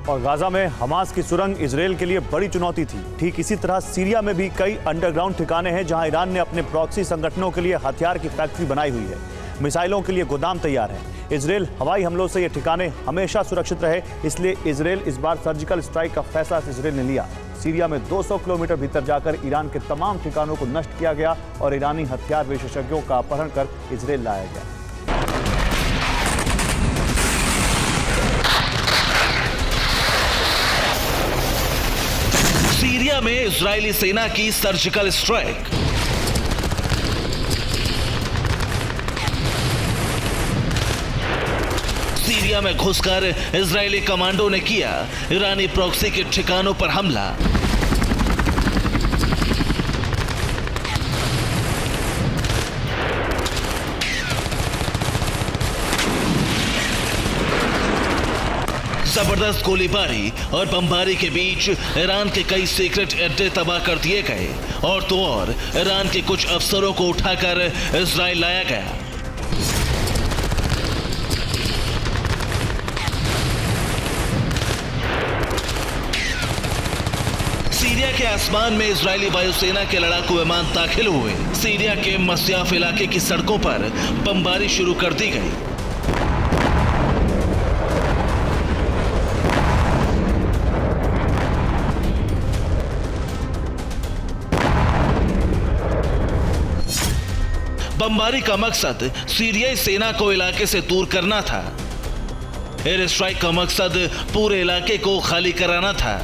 और गाजा में हमास की सुरंग इजरायल के लिए बड़ी चुनौती थी। ठीक इसी तरह सीरिया में भी कई अंडरग्राउंड ठिकाने हैं जहां ईरान ने अपने प्रॉक्सी संगठनों के लिए हथियार की फैक्ट्री बनाई हुई है। मिसाइलों के लिए गोदाम तैयार है। इजरायल हवाई हमलों से ये ठिकाने हमेशा सुरक्षित रहे, इसलिए इजरायल इस बार सर्जिकल स्ट्राइक का फैसला इजरायल ने लिया। सीरिया में 200 किलोमीटर भीतर जाकर ईरान के तमाम ठिकानों को नष्ट किया गया और ईरानी हथियार विशेषज्ञों का अपहरण कर इजरायल लाया गया। सीरिया में इजरायली सेना की सर्जिकल स्ट्राइक। सीरिया में घुसकर इजरायली कमांडो ने किया ईरानी प्रॉक्सी के ठिकानों पर हमला। जबरदस्त गोलीबारी और बमबारी के बीच ईरान के कई सीक्रेट अड्डे तबाह कर दिए गए और तो और ईरान के कुछ अफसरों को उठाकर इजरायल लाया गया। सीरिया के आसमान में इजरायली वायुसेना के लड़ाकू विमान दाखिल हुए। सीरिया के मस्याफ इलाके की सड़कों पर बमबारी शुरू कर दी गई। बमबारी का मकसद सीरियाई सेना को इलाके से दूर करना था। एयर स्ट्राइक का मकसद पूरे इलाके को खाली कराना था।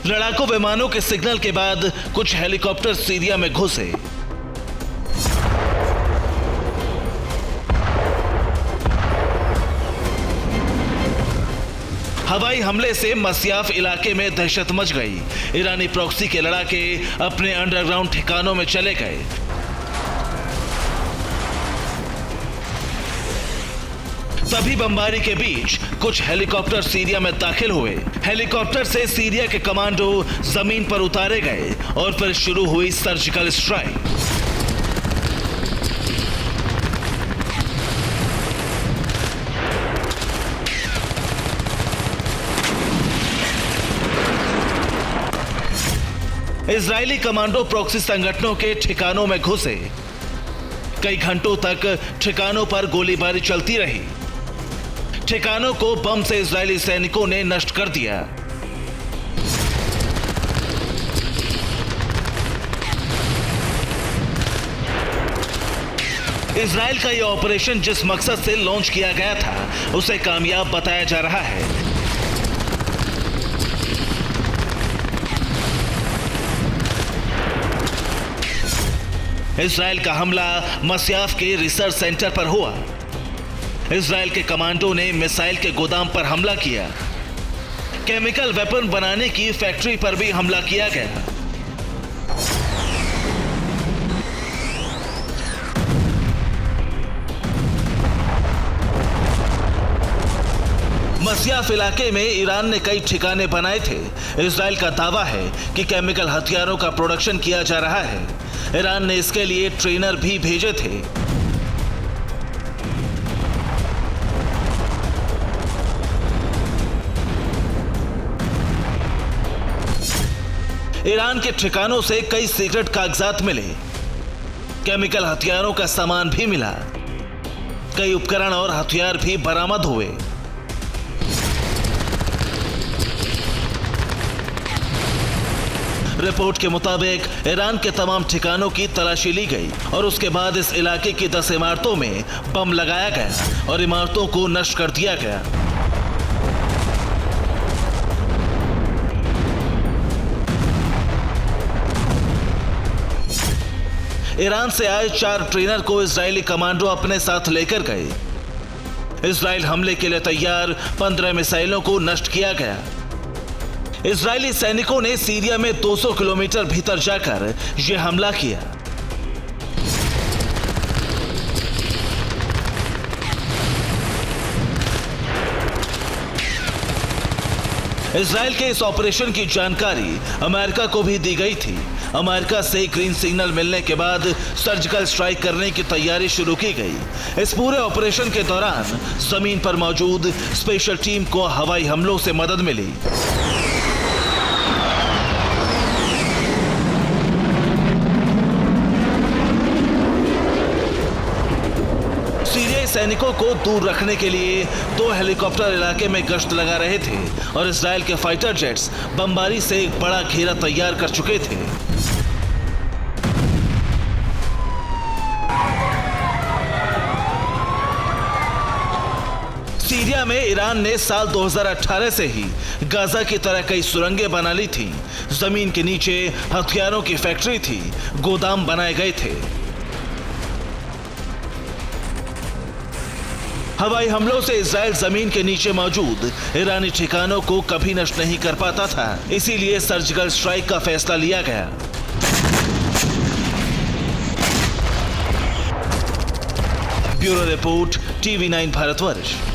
लड़ाकू विमानों के सिग्नल के बाद कुछ हेलीकॉप्टर सीरिया में घुसे। हवाई हमले से मस्याफ इलाके में दहशत मच गई। ईरानी प्रॉक्सी के लड़ाके अपने अंडरग्राउंड ठिकानों में चले गए। तभी बमबारी के बीच कुछ हेलीकॉप्टर सीरिया में दाखिल हुए। हेलीकॉप्टर से सीरिया के कमांडो जमीन पर उतारे गए और फिर शुरू हुई surgical strike. Israeli commando proxy संगठनों के ठिकानों में घुसे। कई घंटों तक ठिकानों पर गोलीबारी चलती रही। ठिकानों को बम से इजरायली सैनिकों ने नष्ट कर दिया। इजरायल का यह ऑपरेशन जिस मकसद से लॉन्च किया गया था उसे कामयाब बताया जा रहा है। इजरायल का हमला मस्याफ के रिसर्च सेंटर पर हुआ। इजरायल के कमांडो ने मिसाइल के गोदाम पर हमला किया। केमिकल वेपन बनाने की फैक्ट्री पर भी हमला किया गया। मस्याफ इलाके में ईरान ने कई ठिकाने बनाए थे। इजरायल का दावा है कि केमिकल हथियारों का प्रोडक्शन किया जा रहा है। ईरान ने इसके लिए ट्रेनर भी भेजे थे। ईरान के ठिकानों से कई सीक्रेट कागजात मिले। केमिकल हथियारों का सामान भी मिला। कई उपकरण और हथियार भी बरामद हुए। रिपोर्ट के मुताबिक ईरान के तमाम ठिकानों की तलाशी ली गई और उसके बाद इस इलाके की 10 इमारतों में बम लगाया गया और इमारतों को नष्ट कर दिया गया। ईरान से आए 4 ट्रेनर को इजरायली कमांडो अपने साथ लेकर गए। इजरायल हमले के लिए तैयार 15 मिसाइलों को नष्ट किया गया। इजरायली सैनिकों ने सीरिया में 200 किलोमीटर भीतर जाकर यह हमला किया। इजरायल के इस ऑपरेशन की जानकारी अमेरिका को भी दी गई थी। अमेरिका से ग्रीन सिग्नल मिलने के बाद सर्जिकल स्ट्राइक करने की तैयारी शुरू की गई। इस पूरे ऑपरेशन के दौरान जमीन पर मौजूद स्पेशल टीम को हवाई हमलों से मदद मिली। सीरियाई सैनिकों को दूर रखने के लिए 2 हेलीकॉप्टर इलाके में गश्त लगा रहे थे और इजराइल के फाइटर जेट्स बमबारी से एक बड़ा घेरा तैयार कर चुके थे। सीरिया में ईरान ने साल 2018 से ही गाजा की तरह कई सुरंगें बना ली थी। जमीन के नीचे हथियारों की फैक्ट्री थी, गोदाम बनाए गए थे। हवाई हमलों से इजराइल जमीन के नीचे मौजूद ईरानी ठिकानों को कभी नष्ट नहीं कर पाता था, इसीलिए सर्जिकल स्ट्राइक का फैसला लिया गया। Bureau report, TV9 Bharatvarsh.